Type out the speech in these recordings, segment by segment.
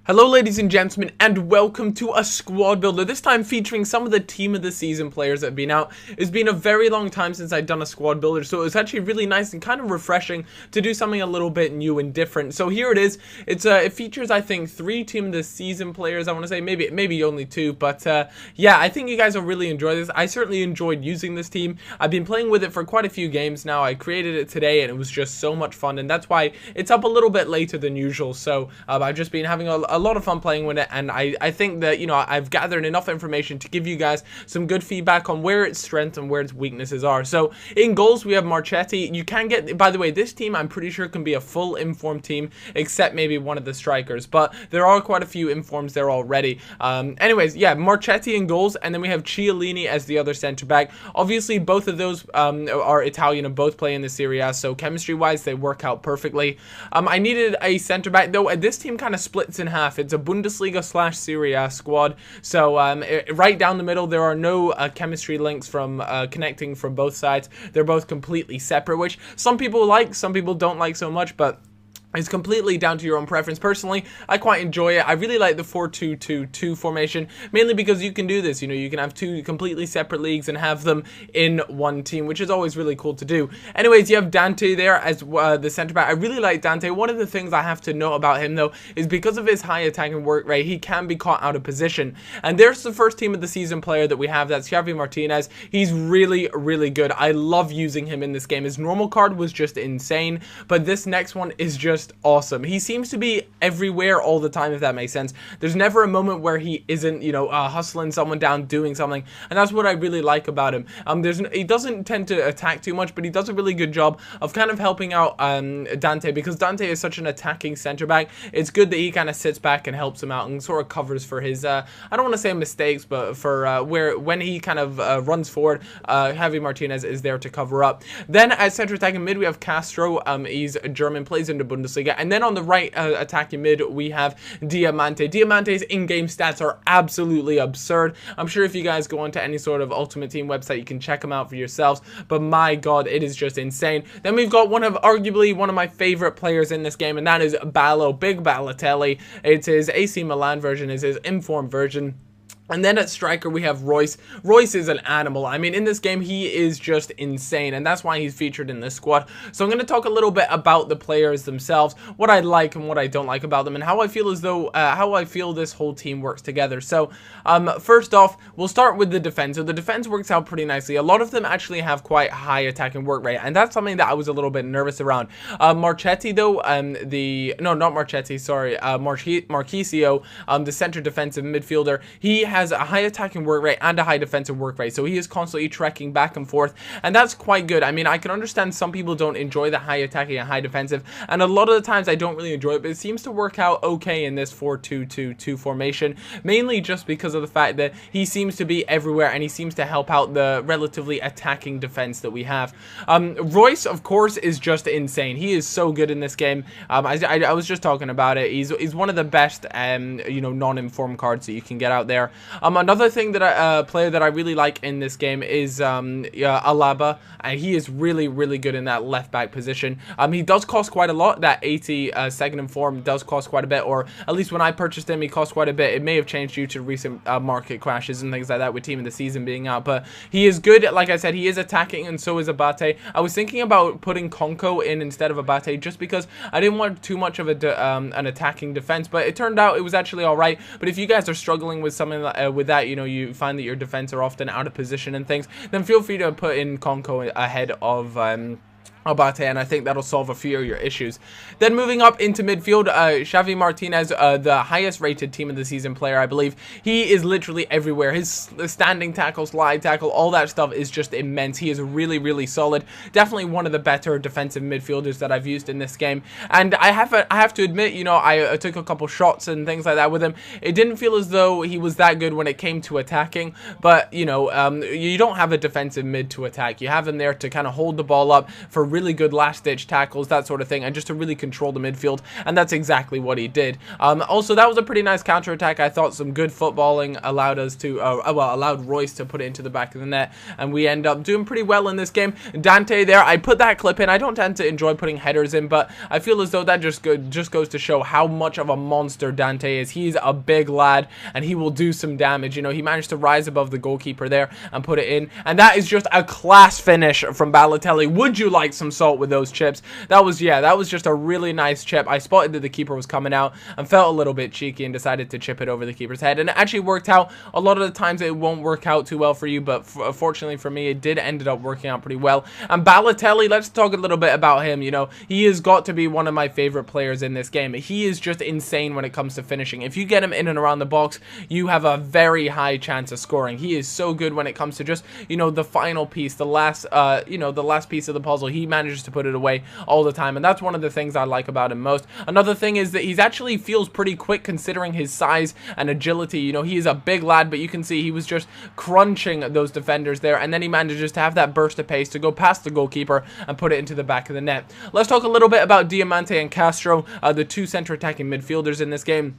Hello ladies and gentlemen, and welcome to a squad builder, this time featuring some of the team of the season players that have been out. It's been a very long time since I've done a squad builder, so it was actually really nice and kind of refreshing to do something a little bit new and different. So here it is. It features, I think, 3 team of the season players. I want to say maybe only 2, but yeah, I think you guys will really enjoy this. I certainly enjoyed using this team. I've been playing with it for quite a few games now. I created it today and it was just so much fun, and that's why it's up a little bit later than usual. So I've just been having a lot of fun playing with it, and I think that, you know, I've gathered enough information to give you guys some good feedback on where its strengths and where its weaknesses are. So in goals we have Marchetti. You can get, by the way, this team I'm pretty sure can be a full informed team except maybe one of the strikers, but there are quite a few informs there already. Anyways, yeah, Marchetti in goals, and then we have Chiellini as the other center back. Obviously both of those are Italian and both play in the Serie A, so chemistry wise they work out perfectly. I needed a center back though, and this team kind of splits in half. It's a Bundesliga / Serie A squad, so right down the middle there are no chemistry links from connecting from both sides. They're both completely separate, which some people like, some people don't like so much, but it's completely down to your own preference. Personally, I quite enjoy it. I really like the 4-2-2-2 formation, mainly because you can do this. You know, you can have 2 completely separate leagues and have them in one team, which is always really cool to do. Anyways, you have Dante there as the center back. I really like Dante. One of the things I have to note about him, though, is because of his high attacking work rate, he can be caught out of position. And there's the first team of the season player that we have. That's Javi Martinez. He's really, really good. I love using him in this game. His normal card was just insane, but this next one is just awesome. He seems to be everywhere all the time, if that makes sense. There's never a moment where he isn't, you know, hustling someone down, doing something, and that's what I really like about him. He doesn't tend to attack too much, but he does a really good job of kind of helping out Dante, because Dante is such an attacking center back. It's good that he kind of sits back and helps him out and sort of covers for his I don't want to say mistakes, but for when he kind of runs forward, Javi Martinez is there to cover up. Then at center attacking mid we have Castro. He's a German, plays in the Bundesliga. And then on the right attacking mid we have Diamanti. Diamanti's in-game stats are absolutely absurd. I'm sure if you guys go onto any sort of Ultimate Team website you can check them out for yourselves, but my god, it is just insane. Then we've got arguably one of my favorite players in this game, and that is Big Balotelli. It's his AC Milan version, is his informed version. And then at striker we have Royce. Royce is an animal. I mean, in this game he is just insane, and that's why he's featured in this squad. So I'm going to talk a little bit about the players themselves, what I like and what I don't like about them, and how I feel as though how I feel this whole team works together. So first off, we'll start with the defense. So the defense works out pretty nicely. A lot of them actually have quite high attacking work rate, and that's something that I was a little bit nervous around. Marchetti though, not Marchetti, sorry, Marchisio, the center defensive midfielder, he has a high attacking work rate and a high defensive work rate, so he is constantly trekking back and forth, and that's quite good. I mean, I can understand some people don't enjoy the high attacking and high defensive, and a lot of the times I don't really enjoy it, but it seems to work out okay in this 4-2-2-2 formation, mainly just because of the fact that he seems to be everywhere and he seems to help out the relatively attacking defense that we have. Royce, of course, is just insane. He is so good in this game. I was just talking about it. He's one of the best you know, non-informed cards that you can get out there. Another thing that player that I really like in this game is Alaba. He is really, really good in that left back position. He does cost quite a lot. That 80 second inform does cost quite a bit, or at least when I purchased him, he cost quite a bit. It may have changed due to recent market crashes and things like that with team of the season being out, but he is good. Like I said, he is attacking, and so is Abate. I was thinking about putting Konko in instead of Abate just because I didn't want too much of an attacking defense, but it turned out it was actually all right. But if you guys are struggling with something with that, you know, you find that your defense are often out of position and things, then feel free to put in Konko ahead of Abate, and I think that'll solve a few of your issues. Then moving up into midfield, Javi Martinez, the highest rated team of the season player, I believe. He is literally everywhere. His standing tackle, slide tackle, all that stuff is just immense. He is really, really solid. Definitely one of the better defensive midfielders that I've used in this game. And I have to admit, you know, I took a couple shots and things like that with him. It didn't feel as though he was that good when it came to attacking, but, you know, you don't have a defensive mid to attack. You have him there to kind of hold the ball up for really good last-ditch tackles, that sort of thing, and just to really control the midfield, and that's exactly what he did. Also, that was a pretty nice counter-attack. I thought some good footballing allowed us to, allowed Royce to put it into the back of the net, and we end up doing pretty well in this game. Dante there, I put that clip in. I don't tend to enjoy putting headers in, but I feel as though that just goes to show how much of a monster Dante is. He's a big lad, and he will do some damage. You know, he managed to rise above the goalkeeper there and put it in, and that is just a class finish from Balotelli. Would you like some salt with those chips? That was just a really nice chip. I spotted that the keeper was coming out and felt a little bit cheeky and decided to chip it over the keeper's head, and it actually worked out. A lot of the times it won't work out too well for you, but fortunately for me, it did ended up working out pretty well. And Balotelli, let's talk a little bit about him. You know, he has got to be one of my favorite players in this game. He is just insane when it comes to finishing. If you get him in and around the box, you have a very high chance of scoring. He is so good when it comes to just, you know, the final piece, the last the last piece of the puzzle. He manages to put it away all the time, and that's one of the things I like about him most. Another thing is that he's actually feels pretty quick considering his size and agility. You know, he is a big lad, but you can see he was just crunching those defenders there, and then he manages to have that burst of pace to go past the goalkeeper and put it into the back of the net. Let's talk a little bit about Diamanti and Castro, the two center attacking midfielders in this game.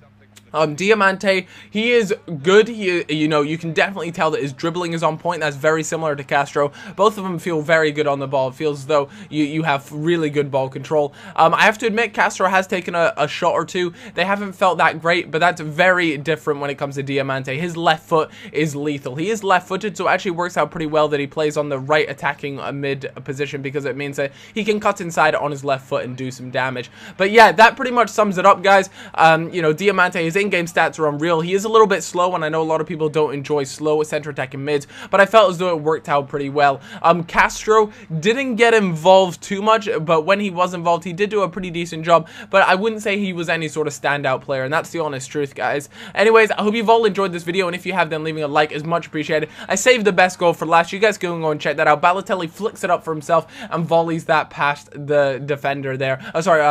Diamante, he is good. You know, you can definitely tell that his dribbling is on point. That's very similar to Castro. Both of them feel very good on the ball. It feels as though you have really good ball control. I have to admit, Castro has taken a shot or two. They haven't felt that great, but that's very different when it comes to Diamante. His left foot is lethal. He is left-footed, so it actually works out pretty well that he plays on the right attacking mid position, because it means that he can cut inside on his left foot and do some damage. But yeah, that pretty much sums it up, guys. You know, Diamante is in-game stats are unreal. He is a little bit slow, and I know a lot of people don't enjoy slow center attacking mids, but I felt as though it worked out pretty well. Castro didn't get involved too much, but when he was involved, he did do a pretty decent job, but I wouldn't say he was any sort of standout player, and that's the honest truth, guys. Anyways, I hope you've all enjoyed this video, and if you have, then leaving a like is much appreciated. I saved the best goal for last. You guys can go and check that out. Balotelli flicks it up for himself and volleys that past the defender there.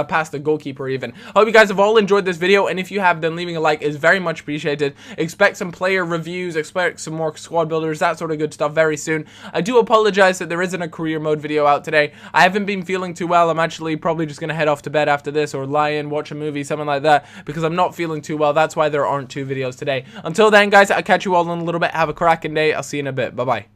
Past the goalkeeper even. I hope you guys have all enjoyed this video, and if you have, then leaving a like is very much appreciated. Expect some player reviews, expect some more squad builders, that sort of good stuff very soon. I do apologize that there isn't a career mode video out today. I haven't been feeling too well. I'm actually probably just going to head off to bed after this, or lie in, watch a movie, something like that, because I'm not feeling too well. That's why there aren't two videos today. Until then, guys, I'll catch you all in a little bit. Have a cracking day. I'll see you in a bit. Bye-bye.